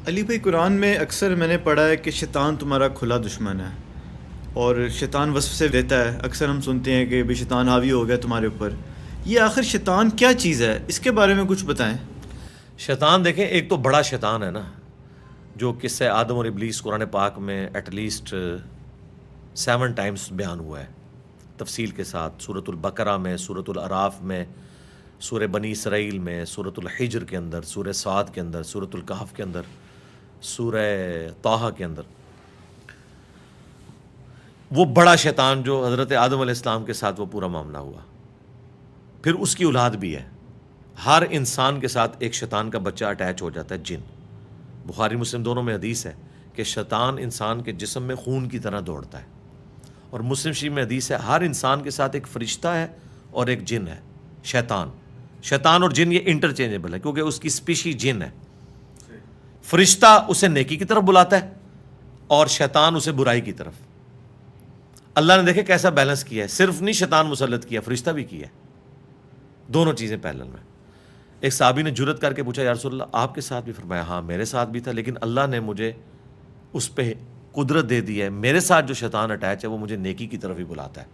علی بھائی، قرآن میں اکثر میں نے پڑھا ہے کہ شیطان تمہارا کھلا دشمن ہے، اور شیطان وسوسے دیتا ہے. اکثر ہم سنتے ہیں کہ بھی شیطان حاوی ہو گیا تمہارے اوپر. یہ آخر شیطان کیا چیز ہے؟ اس کے بارے میں کچھ بتائیں. شیطان دیکھیں، ایک تو بڑا شیطان ہے نا، جو قصہ آدم اور ابلیس قرآن پاک میں ایٹ لیسٹ 7 ٹائمز بیان ہوا ہے تفصیل کے ساتھ. سورۃ البقرہ میں، سورۃ الاعراف میں، سورہ بنی اسرائیل میں، سورۃ الحجر کے اندر، سورہ صاد کے اندر، سورۃ الکہف کے اندر، سورہ طٰہٰ کے اندر. وہ بڑا شیطان جو حضرت آدم علیہ السلام کے ساتھ وہ پورا معاملہ ہوا، پھر اس کی اولاد بھی ہے. ہر انسان کے ساتھ ایک شیطان کا بچہ اٹیچ ہو جاتا ہے، جن. بخاری مسلم دونوں میں حدیث ہے کہ شیطان انسان کے جسم میں خون کی طرح دوڑتا ہے. اور مسلم شریف میں حدیث ہے ہر انسان کے ساتھ ایک فرشتہ ہے اور ایک جن ہے. شیطان اور جن یہ انٹرچینجبل ہے، کیونکہ اس کی اسپیشی جن ہے. فرشتہ اسے نیکی کی طرف بلاتا ہے اور شیطان اسے برائی کی طرف. اللہ نے دیکھے کیسا بیلنس کیا ہے، صرف نہیں شیطان مسلط کیا، فرشتہ بھی کیا ہے، دونوں چیزیں پیرلل میں. ایک صحابی نے جرت کر کے پوچھا، یا رسول اللہ آپ کے ساتھ بھی؟ فرمایا ہاں میرے ساتھ بھی تھا، لیکن اللہ نے مجھے اس پہ قدرت دے دی ہے. میرے ساتھ جو شیطان اٹیچ ہے وہ مجھے نیکی کی طرف ہی بلاتا ہے.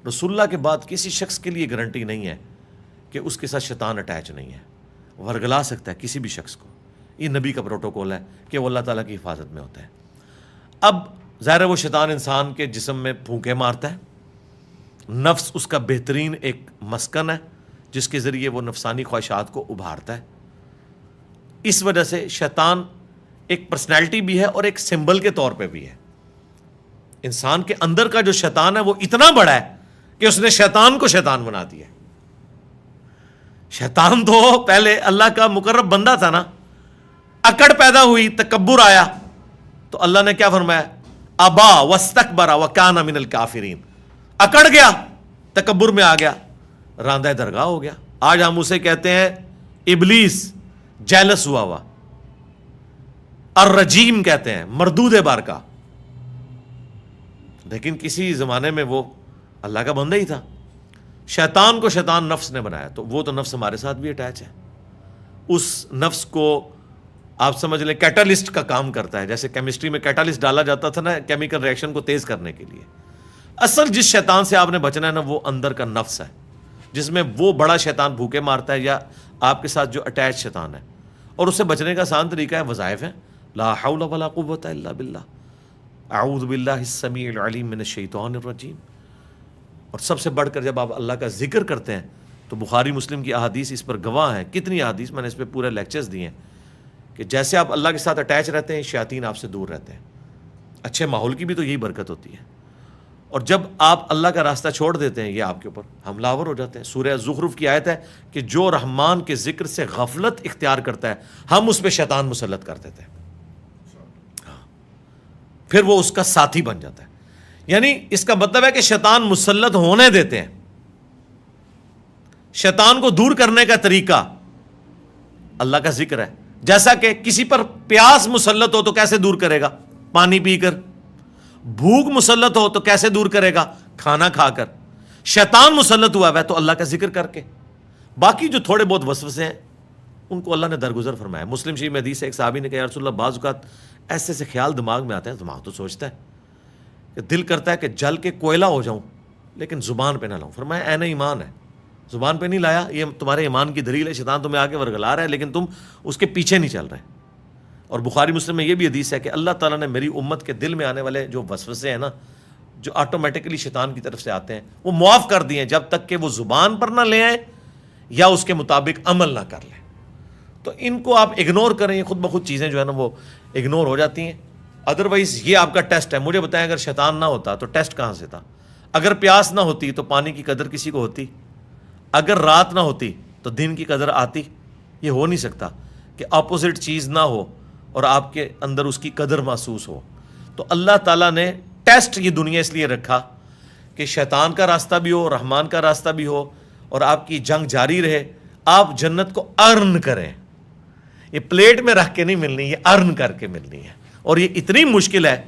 رسول اللہ کے بعد کسی شخص کے لیے گارنٹی نہیں ہے کہ اس کے ساتھ شیطان اٹیچ نہیں ہے، ورگلا سکتا ہے کسی بھی شخص کو. یہ نبی کا پروٹوکول ہے کہ وہ اللہ تعالیٰ کی حفاظت میں ہوتا ہے. اب ظاہر ہے وہ شیطان انسان کے جسم میں پھونکے مارتا ہے. نفس اس کا بہترین ایک مسکن ہے جس کے ذریعے وہ نفسانی خواہشات کو ابھارتا ہے. اس وجہ سے شیطان ایک پرسنالٹی بھی ہے اور ایک سمبل کے طور پہ بھی ہے. انسان کے اندر کا جو شیطان ہے وہ اتنا بڑا ہے کہ اس نے شیطان کو شیطان بنا دیا. شیطان تو پہلے اللہ کا مقرب بندہ تھا نا، اکڑ پیدا ہوئی، تکبر آیا، تو اللہ نے کیا فرمایا؟ ابا واستکبر وکان من الکافرین. اکڑ گیا، تکبر میں آ گیا، راندہ درگاہ ہو گیا. آج ہم اسے کہتے ہیں ابلیس، جیلس ہوا ہوا. الرجیم کہتے ہیں، مردود بارکا. لیکن کسی زمانے میں وہ اللہ کا بندہ ہی تھا. شیطان کو شیطان نفس نے بنایا، تو وہ تو نفس ہمارے ساتھ بھی اٹیچ ہے. اس نفس کو آپ سمجھ لیں کیٹالسٹ کا کام کرتا ہے، جیسے کیمسٹری میں کیٹالسٹ ڈالا جاتا تھا نا کیمیکل ریئیکشن کو تیز کرنے کے لیے. اصل جس شیطان سے آپ نے بچنا ہے نا وہ اندر کا نفس ہے، جس میں وہ بڑا شیطان بھوکے مارتا ہے یا آپ کے ساتھ جو اٹیچ شیطان ہے. اور اس سے بچنے کا آسان طریقہ ہے، وظائف ہیں. لا حول ولا قوت الا باللہ، اعوذ باللہ السمیع العلیم من الشیطان الرجیم. اور سب سے بڑھ کر جب آپ اللہ کا ذکر کرتے ہیں تو بخاری مسلم کی احادیث اس پر گواہ ہیں. کتنی احادیث، میں نے اس پہ پورے لیکچرز دیے ہیں کہ جیسے آپ اللہ کے ساتھ اٹیچ رہتے ہیں شیاطین آپ سے دور رہتے ہیں. اچھے ماحول کی بھی تو یہی برکت ہوتی ہے. اور جب آپ اللہ کا راستہ چھوڑ دیتے ہیں یہ آپ کے اوپر حملہ آور ہو جاتے ہیں. سورہ زخرف کی آیت ہے کہ جو رحمان کے ذکر سے غفلت اختیار کرتا ہے ہم اس پہ شیطان مسلط کر دیتے ہیں، پھر وہ اس کا ساتھی بن جاتا ہے. یعنی اس کا مطلب ہے کہ شیطان مسلط ہونے دیتے ہیں. شیطان کو دور کرنے کا طریقہ اللہ کا ذکر ہے. جیسا کہ کسی پر پیاس مسلط ہو تو کیسے دور کرے گا؟ پانی پی کر. بھوک مسلط ہو تو کیسے دور کرے گا؟ کھانا کھا کر. شیطان مسلط ہوا ہے تو اللہ کا ذکر کر کے. باقی جو تھوڑے بہت وسوسے ہیں ان کو اللہ نے درگزر فرمایا. مسلم شریف میں حدیث ہے، ایک صحابی نے کہا یا رسول اللہ بعض اوقات ایسے سے خیال دماغ میں آتے ہیں، دماغ تو سوچتا ہے کہ دل کرتا ہے کہ جل کے کوئلہ ہو جاؤں لیکن زبان پہ نہ لاؤں. فرمایا عین ایمان ہے، زبان پہ نہیں لایا، یہ تمہارے ایمان کی دلیل ہے. شیطان تمہیں آگے ورگلا رہا ہے لیکن تم اس کے پیچھے نہیں چل رہے. اور بخاری مسلم میں یہ بھی حدیث ہے کہ اللہ تعالیٰ نے میری امت کے دل میں آنے والے جو وسوسے ہیں نا، جو آٹومیٹکلی شیطان کی طرف سے آتے ہیں، وہ معاف کر دیے جب تک کہ وہ زبان پر نہ لے آئیں یا اس کے مطابق عمل نہ کر لیں. تو ان کو آپ اگنور کریں، یہ خود بخود چیزیں جو ہے نا وہ اگنور ہو جاتی ہیں. ادروائز یہ آپ کا ٹیسٹ ہے. مجھے بتائیں اگر شیطان نہ ہوتا تو ٹیسٹ کہاں سے تھا؟ اگر پیاس نہ ہوتی تو پانی کی قدر کسی کو ہوتی؟ اگر رات نہ ہوتی تو دن کی قدر آتی؟ یہ ہو نہیں سکتا کہ اپوزٹ چیز نہ ہو اور آپ کے اندر اس کی قدر محسوس ہو. تو اللہ تعالیٰ نے ٹیسٹ یہ دنیا اس لیے رکھا کہ شیطان کا راستہ بھی ہو، رحمان کا راستہ بھی ہو، اور آپ کی جنگ جاری رہے. آپ جنت کو ارن کریں. یہ پلیٹ میں رکھ کے نہیں ملنی، یہ ارن کر کے ملنی ہے. اور یہ اتنی مشکل ہے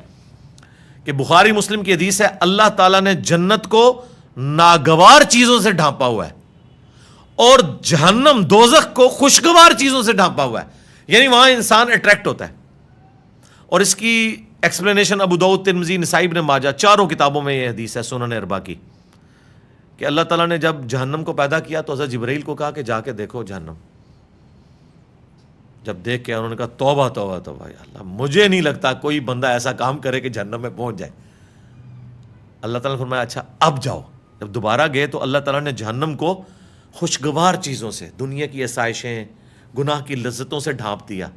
کہ بخاری مسلم کی حدیث ہے اللہ تعالیٰ نے جنت کو ناگوار چیزوں سے ڈھانپا ہوا ہے اور جہنم دوزخ کو خوشگوار چیزوں سے ڈھانپا ہوا ہے. یعنی وہاں انسان اٹریکٹ ہوتا ہے. اور اس کی ایکسپلینیشن ابو داؤد، ترمذی، نسائی، ابن ماجہ چاروں کتابوں میں یہ حدیث ہے سنن اربعہ کی، کہ اللہ تعالیٰ نے جب جہنم کو پیدا کیا تو حضرت جبرائیل کو کہا کہ جا کے دیکھو جہنم. جب دیکھ کے انہوں نے کہا توبہ توبہ توبہ یا اللہ، مجھے نہیں لگتا کوئی بندہ ایسا کام کرے کہ جہنم میں پہنچ جائے. اللہ تعالیٰ نے فرمایا اچھا اب جاؤ. جب دوبارہ گئے تو اللہ تعالیٰ نے جہنم کو خوشگوار چیزوں سے، دنیا کی آسائشیں، گناہ کی لذتوں سے ڈھانپ دیا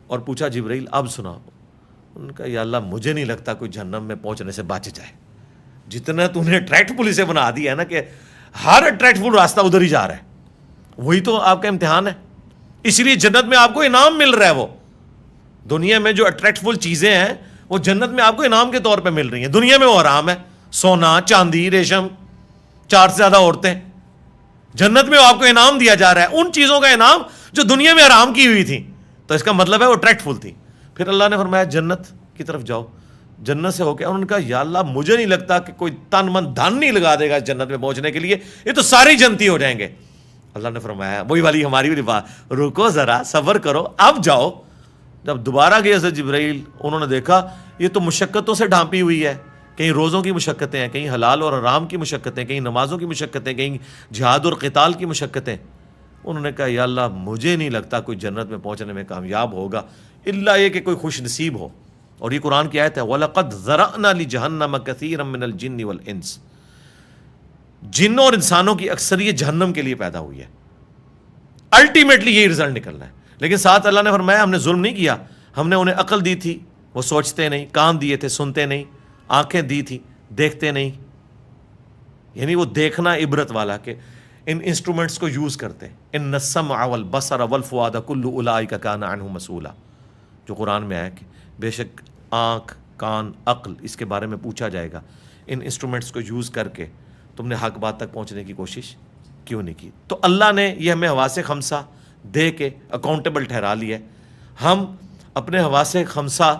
اور پوچھا جبرائیل اب سنا. انہوں نے کہا یا اللہ مجھے نہیں لگتا کوئی جہنم میں پہنچنے سے بچ جائے. جتنا تو نے اٹریکٹفل اسے بنا دیا ہے نا کہ ہر اٹریکٹفل راستہ ادھر ہی جا رہا ہے، وہی تو آپ کا امتحان ہے. اس لیے جنت میں آپ کو انعام مل رہا ہے. وہ دنیا میں جو اٹریکٹفل چیزیں ہیں وہ جنت میں آپ کو انعام کے طور پہ مل رہی ہیں. دنیا میں وہ حرام ہے، سونا، چاندی، ریشم، 4 سے زیادہ عورتیں. جنت میں آپ کو انعام دیا جا رہا ہے ان چیزوں کا انعام جو دنیا میں حرام کی ہوئی تھی. تو اس کا مطلب ہے وہ اٹریکٹفل تھی. پھر اللہ نے فرمایا جنت کی طرف جاؤ. جنت سے ہو کے انہوں نے کہا یا اللہ مجھے نہیں لگتا کہ کوئی تن من دھن نہیں لگا دے گا اس جنت میں پہنچنے کے لیے، یہ تو سارے جنتی ہو جائیں گے. اللہ نے فرمایا وہی والی ہماری والی بات، رکو ذرا صبر کرو اب جاؤ. جب دوبارہ گئے حضرت جبرائیل، انہوں نے دیکھا یہ تو مشقتوں سے ڈھانپی ہوئی ہے. کہیں روزوں کی مشقتیں ہیں، کہیں حلال اور حرام کی مشقتیں، کہیں نمازوں کی مشقتیں، کہیں جہاد اور قتال کی مشقتیں. انہوں نے کہا یا اللہ مجھے نہیں لگتا کوئی جنت میں پہنچنے میں کامیاب ہوگا الا یہ کہ کوئی خوش نصیب ہو. اور یہ قرآن کی آیت ہے وَلَقَدْ ذَرَأْنَا لِجَهَنَّمَ كَثِيرًا مِّنَ الْجِنِّ وَالْإِنسِ. جنوں اور انسانوں کی اکثریت جہنم کے لیے پیدا ہوئی ہے. الٹیمیٹلی یہی رزلٹ نکلنا ہے. لیکن ساتھ اللہ نے فرمایا ہم نے ظلم نہیں کیا، ہم نے انہیں عقل دی تھی وہ سوچتے نہیں، کان دیے تھے سنتے نہیں، آنکھیں دی تھی دیکھتے نہیں. یعنی وہ دیکھنا عبرت والا کہ ان انسٹرومنٹس کو یوز کرتے. ان السمع والبصر والفؤاد کل اولئک کان عنہ مسئولا، جو قرآن میں ہے کہ بے شک آنکھ، کان، عقل اس کے بارے میں پوچھا جائے گا. ان انسٹرومنٹس کو یوز کر کے تم نے حق بات تک پہنچنے کی کوشش کیوں نہیں کی؟ تو اللہ نے یہ ہمیں حواس خمسہ دے کے اکاؤنٹیبل ٹھہرا لیا ہے. ہم اپنے حواس خمسہ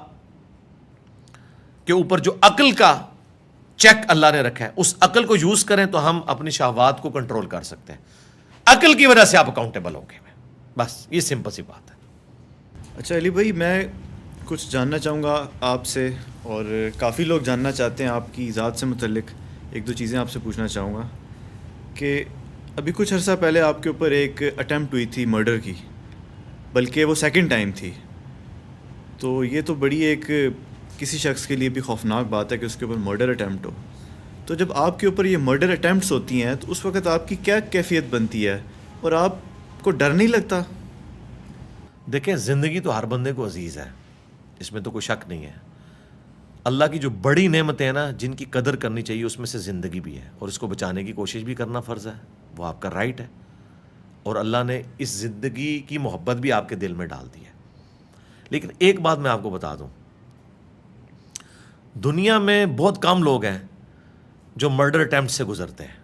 کے اوپر جو عقل کا چیک اللہ نے رکھا ہے اس عقل کو یوز کریں تو ہم اپنی شہوات کو کنٹرول کر سکتے ہیں. عقل کی وجہ سے آپ اکاؤنٹیبل ہوں گے. بس یہ سمپل سی بات ہے. اچھا علی بھائی، میں کچھ جاننا چاہوں گا آپ سے، اور کافی لوگ جاننا چاہتے ہیں آپ کی ذات سے متعلق. ایک دو چیزیں آپ سے پوچھنا چاہوں گا کہ ابھی کچھ عرصہ پہلے آپ کے اوپر ایک اٹیمپٹ ہوئی تھی مرڈر کی، بلکہ وہ سیکنڈ ٹائم تھی. تو یہ تو بڑی ایک کسی شخص کے لیے بھی خوفناک بات ہے کہ اس کے اوپر مرڈر اٹیمپٹ ہو. تو جب آپ کے اوپر یہ مرڈر اٹیمپٹس ہوتی ہیں تو اس وقت آپ کی کیا کیفیت بنتی ہے اور آپ کو ڈر نہیں لگتا؟ دیکھیں زندگی تو ہر بندے کو عزیز ہے، اس میں تو کوئی شک نہیں ہے. اللہ کی جو بڑی نعمتیں ہیں نا جن کی قدر کرنی چاہیے اس میں سے زندگی بھی ہے، اور اس کو بچانے کی کوشش بھی کرنا فرض ہے، وہ آپ کا رائٹ ہے. اور اللہ نے اس زندگی کی محبت بھی آپ کے دل میں ڈال دی ہے. لیکن ایک بات میں آپ کو بتا دوں، دنیا میں بہت کم لوگ ہیں جو مرڈر اٹیمپٹ سے گزرتے ہیں.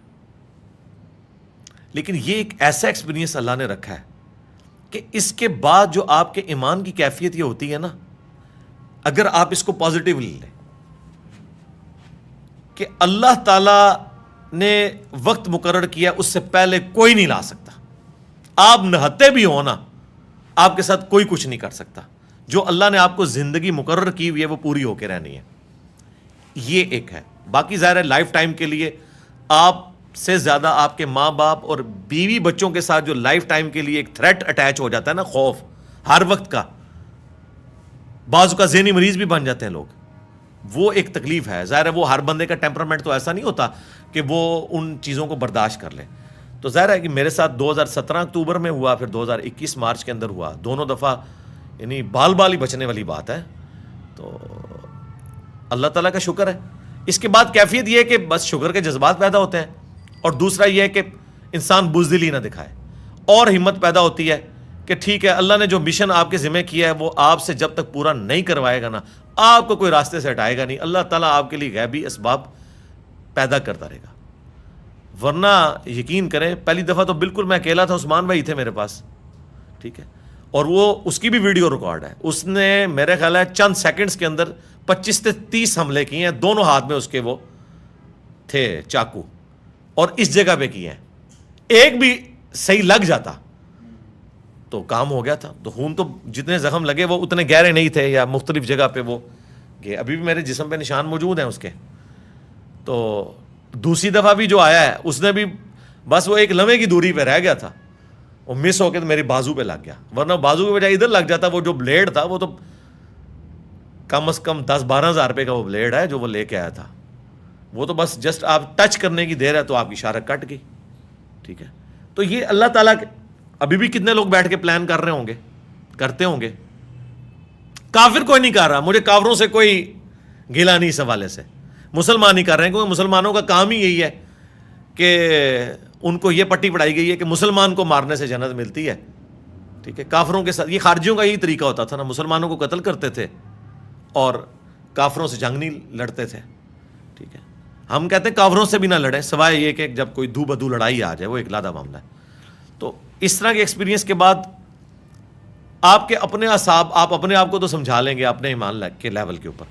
لیکن یہ ایک ایسا ایکسپیرینس اللہ نے رکھا ہے کہ اس کے بعد جو آپ کے ایمان کی کیفیت یہ ہوتی ہے نا، اگر آپ اس کو پازیٹیولی لیں کہ اللہ تعالیٰ نے وقت مقرر کیا اس سے پہلے کوئی نہیں لا سکتا. آپ نہتے بھی ہو نا، آپ کے ساتھ کوئی کچھ نہیں کر سکتا. جو اللہ نے آپ کو زندگی مقرر کی ہوئی ہے وہ پوری ہو کے رہنی ہے. یہ ایک ہے. باقی ظاہر ہے لائف ٹائم کے لیے آپ سے زیادہ آپ کے ماں باپ اور بیوی بچوں کے ساتھ جو لائف ٹائم کے لیے ایک تھریٹ اٹیچ ہو جاتا ہے نا، خوف ہر وقت کا، بعض کا ذہنی مریض بھی بن جاتے ہیں لوگ، وہ ایک تکلیف ہے. ظاہر ہے وہ ہر بندے کا ٹیمپرامنٹ تو ایسا نہیں ہوتا کہ وہ ان چیزوں کو برداشت کر لے. تو ظاہر ہے کہ میرے ساتھ 2017 اکتوبر میں ہوا، پھر 2021 مارچ کے اندر ہوا. دونوں دفعہ یعنی بال بال ہی بچنے والی بات ہے. تو اللہ تعالیٰ کا شکر ہے. اس کے بعد کیفیت یہ ہے کہ بس شکر کے جذبات پیدا ہوتے ہیں، اور دوسرا یہ ہے کہ انسان بزدلی نہ دکھائے، اور ہمت پیدا ہوتی ہے کہ ٹھیک ہے اللہ نے جو مشن آپ کے ذمہ کیا ہے وہ آپ سے جب تک پورا نہیں کروائے گا نا، آپ کو کوئی راستے سے ہٹائے گا نہیں. اللہ تعالیٰ آپ کے لیے غیبی اسباب پیدا کرتا رہے گا. ورنہ یقین کریں پہلی دفعہ تو بالکل میں اکیلا تھا، عثمان بھائی تھے میرے پاس، ٹھیک ہے، اور وہ اس کی بھی ویڈیو ریکارڈ ہے. اس نے میرے خیال ہے چند سیکنڈز کے اندر 25 سے 30 حملے کیے ہیں. دونوں ہاتھ میں اس کے وہ تھے چاقو، اور اس جگہ پہ کیے ہیں. ایک بھی صحیح لگ جاتا تو کام ہو گیا تھا. تو خون تو جتنے زخم لگے وہ اتنے گہرے نہیں تھے یا مختلف جگہ پہ وہ گئے. ابھی بھی میرے جسم پہ نشان موجود ہیں اس کے. تو دوسری دفعہ بھی جو آیا ہے اس نے بھی بس وہ ایک لمحے کی دوری پہ رہ گیا تھا, وہ مس ہو کے تو میری بازو پہ لگ گیا, ورنہ بازو کے بجائے ادھر لگ جاتا. وہ جو بلیڈ تھا وہ تو کم از کم 10-12 ہزار روپے کا وہ بلیڈ ہے جو وہ لے کے آیا تھا. وہ تو بس جسٹ آپ ٹچ کرنے کی دیر ہے تو آپ کی شارک کٹ گئی. ٹھیک ہے, تو یہ اللہ تعالیٰ ابھی بھی کتنے لوگ بیٹھ کے پلان کر رہے ہوں گے, کرتے ہوں گے. کافر کوئی نہیں کر رہا, مجھے کافروں سے کوئی گلا نہیں اس حوالے سے. مسلمان ہی کر رہے ہیں کیونکہ مسلمانوں کا کام ہی یہی ہے کہ ان کو یہ پٹی پڑھائی گئی ہے کہ مسلمان کو مارنے سے جنت ملتی ہے. ٹھیک ہے, کافروں کے ساتھ یہ خارجیوں کا یہی طریقہ ہوتا تھا نا, مسلمانوں کو قتل کرتے تھے اور کافروں سے جنگ نہیں لڑتے تھے. ٹھیک ہے, ہم کہتے ہیں کافروں سے بھی نہ لڑیں سوائے یہ کہ جب کوئی دو بدو لڑائی آ جائے, وہ ایک علیحدہ معاملہ ہے. تو اس طرح کے ایکسپیرینس کے بعد آپ کے اپنے اعصاب, آپ اپنے آپ کو تو سمجھا لیں گے اپنے ایمان کے لیول کے اوپر.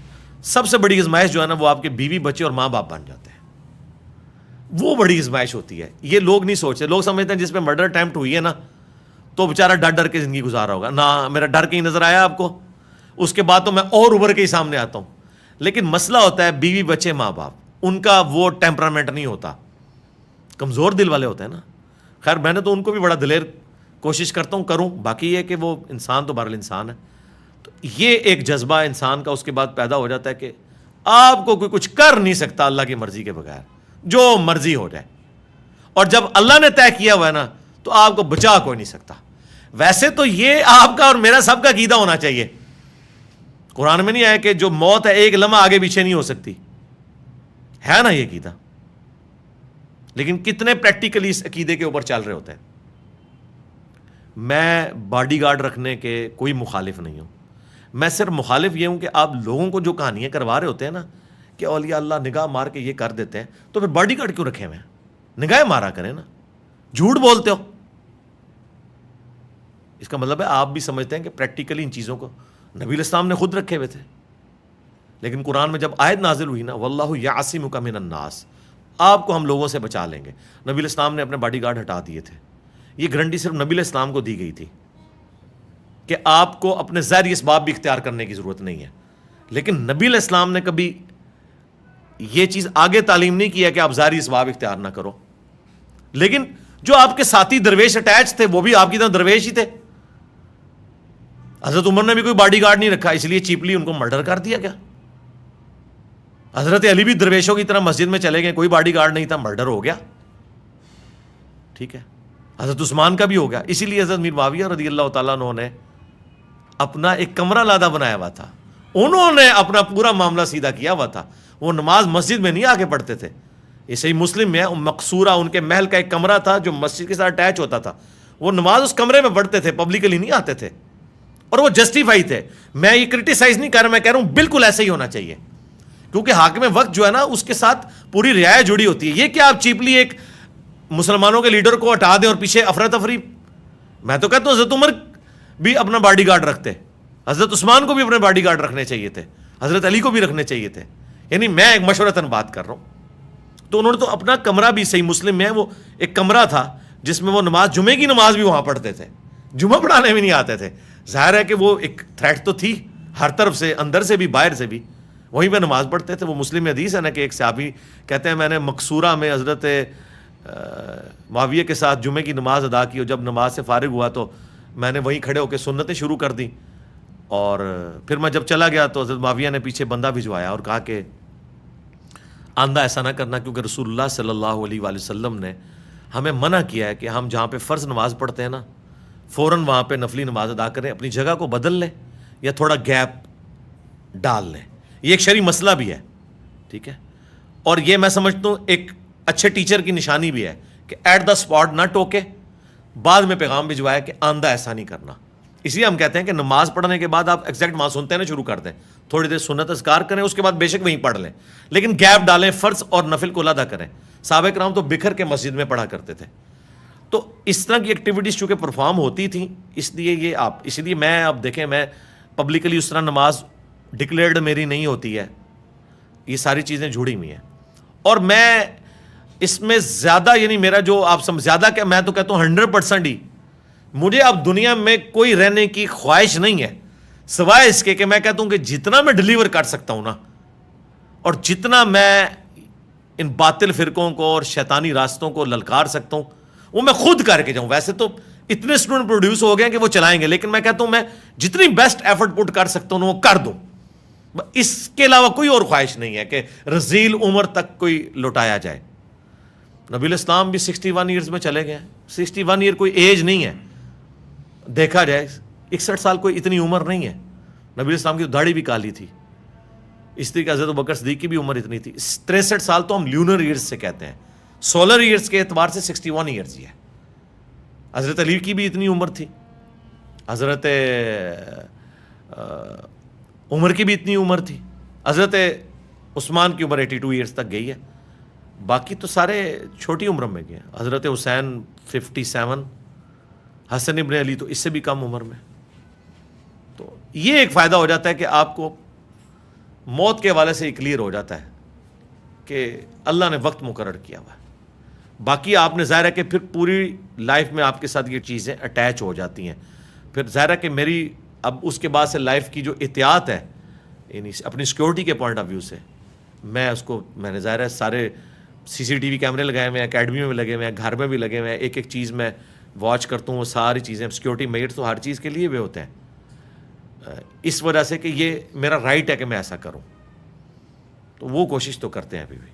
سب سے بڑی آزمائش جو ہے نا وہ آپ کے بیوی بچے اور ماں باپ بن جاتے ہیں. وہ بڑی آزمائش ہوتی ہے, یہ لوگ نہیں سوچتے. لوگ سمجھتے ہیں جس پہ مرڈر اٹیمپٹ ہوئی ہے نا تو بیچارہ ڈر ڈر کے زندگی گزارا ہوگا. نہ, میرا ڈر کہیں نظر آیا آپ کو, اس کے بعد تو میں اور ابھر کے ہی سامنے آتا ہوں. لیکن مسئلہ ہوتا ہے بیوی بچے ماں باپ, ان کا وہ ٹیمپرامنٹ نہیں ہوتا, کمزور دل والے ہوتے ہیں نا. خیر میں نے تو ان کو بھی بڑا دلیر کوشش کرتا ہوں کروں, باقی یہ کہ وہ انسان تو بہرحال انسان ہے. تو یہ ایک جذبہ انسان کا اس کے بعد پیدا ہو جاتا ہے کہ آپ کو کوئی کچھ کر نہیں سکتا اللہ کی مرضی کے بغیر, جو مرضی ہو جائے. اور جب اللہ نے طے کیا ہوا ہے نا تو آپ کو بچا کوئی نہیں سکتا. ویسے تو یہ آپ کا اور میرا سب کا عقیدہ ہونا چاہیے. قرآن میں نہیں آیا کہ جو موت ہے ایک لمحہ آگے پیچھے نہیں ہو سکتی, ہے نا یہ عقیدہ. لیکن کتنے پریکٹیکلی اس عقیدے کے اوپر چل رہے ہوتے ہیں. میں باڈی گارڈ رکھنے کے کوئی مخالف نہیں ہوں. میں صرف مخالف یہ ہوں کہ آپ لوگوں کو جو کہانیاں کروا رہے ہوتے ہیں نا کہ اولیاء اللہ نگاہ مار کے یہ کر دیتے ہیں, تو پھر باڈی گارڈ کیوں رکھے ہوئے ہیں؟ نگاہ مارا کریں نا. جھوٹ بولتے ہو. اس کا مطلب ہے آپ بھی سمجھتے ہیں کہ پریکٹیکلی ان چیزوں کو نبی علیہ السلام نے خود رکھے ہوئے تھے. لیکن قرآن میں جب آیت نازل ہوئی نا واللہ یعصمک من الناس, آپ کو ہم لوگوں سے بچا لیں گے, نبی علیہ السلام نے اپنے باڈی گارڈ ہٹا دیے تھے. یہ گارنٹی صرف نبی علیہ السلام کو دی گئی تھی کہ آپ کو اپنے ظاہری اسباب بھی اختیار کرنے کی ضرورت نہیں ہے. لیکن نبی علیہ السلام نے کبھی یہ چیز آگے تعلیم نہیں کیا کہ آپ ظاہری اسباب اختیار نہ کرو. لیکن جو آپ کے ساتھی درویش اٹیچ تھے وہ بھی آپ کی طرح درویش ہی تھے. حضرت عمر نے بھی کوئی باڈی گارڈ نہیں رکھا, اس لیے چیپلی ان کو مرڈر کر دیا گیا. حضرت علی بھی درویشوں کی طرح مسجد میں چلے گئے, کوئی باڈی گارڈ نہیں تھا, مرڈر ہو گیا. ٹھیک ہے, حضرت عثمان کا بھی ہو گیا. اسی لیے حضرت میر معاویہ رضی اللہ تعالیٰ عنہ نے اپنا ایک کمرہ لادہ بنایا ہوا تھا. انہوں نے اپنا پورا معاملہ سیدھا کیا ہوا تھا. وہ نماز مسجد میں نہیں آ کے پڑھتے تھے. یہ صحیح مسلم میں ہے, مقصورہ ان کے محل کا ایک کمرہ تھا جو مسجد کے ساتھ اٹیچ ہوتا تھا. وہ نماز اس کمرے میں پڑھتے تھے, پبلکلی نہیں آتے تھے, اور وہ جسٹیفائی تھے. میں یہ کرٹیسائز نہیں کر رہا, میں کہہ رہا ہوں بالکل ایسا ہی ہونا چاہیے. کیونکہ حاکم وقت جو ہے نا اس کے ساتھ پوری رعایا جڑی ہوتی ہے. یہ کہ آپ چیپلی ایک مسلمانوں کے لیڈر کو ہٹا دیں اور پیچھے افراتفری. میں تو کہتا ہوں حضرت عمر بھی اپنا باڈی گارڈ رکھتے, حضرت عثمان کو بھی اپنے باڈی گارڈ رکھنے چاہیے تھے, حضرت علی کو بھی رکھنے چاہیے تھے. یعنی میں ایک مشورتاً بات کر رہا ہوں. تو انہوں نے تو اپنا کمرہ بھی, صحیح مسلم میں وہ ایک کمرہ تھا جس میں وہ نماز, جمعے کی نماز بھی وہاں پڑھتے تھے. جمعہ پڑھانے بھی نہیں آتے تھے. ظاہر ہے کہ وہ ایک تھریٹ تو تھی ہر طرف سے, اندر سے بھی باہر سے بھی. وہیں پہ نماز پڑھتے تھے. وہ مسلم حدیث ہے نا کہ ایک صحابی کہتے ہیں میں نے مقصورہ میں حضرت معاویہ کے ساتھ جمعے کی نماز ادا کی, اور جب نماز سے فارغ ہوا تو میں نے وہیں کھڑے ہو کے سنتیں شروع کر دیں. اور پھر میں جب چلا گیا تو حضرت معاویہ نے پیچھے بندہ بھجوایا اور کہا کہ آندہ ایسا نہ کرنا, کیونکہ رسول اللہ صلی اللہ علیہ وآلہ وسلم نے ہمیں منع کیا ہے کہ ہم جہاں پہ فرض نماز پڑھتے ہیں نا فوراً وہاں پہ نفلی نماز ادا کریں, اپنی جگہ کو بدل لیں یا تھوڑا گیپ ڈال لیں. یہ ایک شرعی مسئلہ بھی ہے. ٹھیک ہے, اور یہ میں سمجھتا ہوں ایک اچھے ٹیچر کی نشانی بھی ہے کہ ایٹ دا اسپاٹ نہ ٹوکے, بعد میں پیغام بھجوایا کہ آندہ ایسا نہیں کرنا. اس لیے ہم کہتے ہیں کہ نماز پڑھنے کے بعد آپ ایگزیکٹ وہاں سنتے ہیں نا شروع کر دیں, تھوڑی دیر سنت اذکار کریں, اس کے بعد بے شک وہیں پڑھ لیں, لیکن گیپ ڈالیں, فرض اور نفل کو ادا کریں. صحابہ کرام تو بکھر کے مسجد میں پڑھا کرتے تھے. تو اس طرح کی ایکٹیویٹیز چونکہ پرفارم ہوتی تھیں, اس لیے یہ آپ, اس لیے میں اب دیکھیں میں پبلکلی اس طرح نماز ڈکلیئرڈ میری نہیں ہوتی ہے. یہ ساری چیزیں جڑی ہوئی ہیں. اور میں اس میں زیادہ, یعنی میرا جو آپ زیادہ کہ میں تو کہتا ہوں 100% ہی مجھے اب دنیا میں کوئی رہنے کی خواہش نہیں ہے سوائے اس کے کہ میں کہتا ہوں کہ جتنا میں ڈلیور کر سکتا ہوں نا، اور جتنا میں ان باطل فرقوں کو اور شیطانی راستوں کو للکار سکتا ہوں وہ میں خود کر کے جاؤں. ویسے تو اتنے اسٹوڈنٹ پروڈیوس ہو گئے ہیں کہ وہ چلائیں گے، لیکن میں کہتا ہوں میں جتنی بیسٹ ایفرٹ پٹ کر سکتا ہوں وہ کر دوں. اس کے علاوہ کوئی اور خواہش نہیں ہے کہ رذیل عمر تک کوئی لوٹایا جائے. نبی الاسلام بھی 61 ایئرز میں چلے گئے. 61 ایئر کوئی ایج نہیں ہے، دیکھا جائے 61 سال کوئی اتنی عمر نہیں ہے. نبی الاسلام کی تو داڑھی بھی کالی تھی، اس طریقے حضرت ابوبکر صدیق کی بھی عمر اتنی تھی. 63 سال تو ہم لیونر ایئرز سے کہتے ہیں، سولر ایئرز کے اعتبار سے 61 ایئرز ہی ہے. حضرت علی کی بھی اتنی عمر تھی، حضرت عمر کی بھی اتنی عمر تھی، حضرت عثمان کی عمر 82 ایئرز تک گئی ہے. باقی تو سارے چھوٹی عمر میں گئے. حضرت حسین 57، حسن ابن علی تو اس سے بھی کم عمر میں. تو یہ ایک فائدہ ہو جاتا ہے کہ آپ کو موت کے حوالے سے یہ کلیئر ہو جاتا ہے کہ اللہ نے وقت مقرر کیا ہوا ہے. باقی آپ نے ظاہر ہے کہ پھر پوری لائف میں آپ کے ساتھ یہ چیزیں اٹیچ ہو جاتی ہیں. پھر ظاہر ہے کہ میری اب اس کے بعد سے لائف کی جو احتیاط ہے یعنی اپنی سیکورٹی کے پوائنٹ آف ویو سے میں نے ظاہر ہے سارے CCTV کیمرے لگائے ہوئے ہیں، اکیڈمی میں لگے ہوئے ہیں، گھر میں بھی لگے ہوئے ہیں. ایک ایک چیز میں واچ کرتا ہوں، وہ ساری چیزیں سیکورٹی میٹ تو ہر چیز کے لیے بھی ہوتے ہیں. اس وجہ سے کہ یہ میرا رائٹ ہے کہ میں ایسا کروں، تو وہ کوشش تو کرتے ہیں ابھی بھی.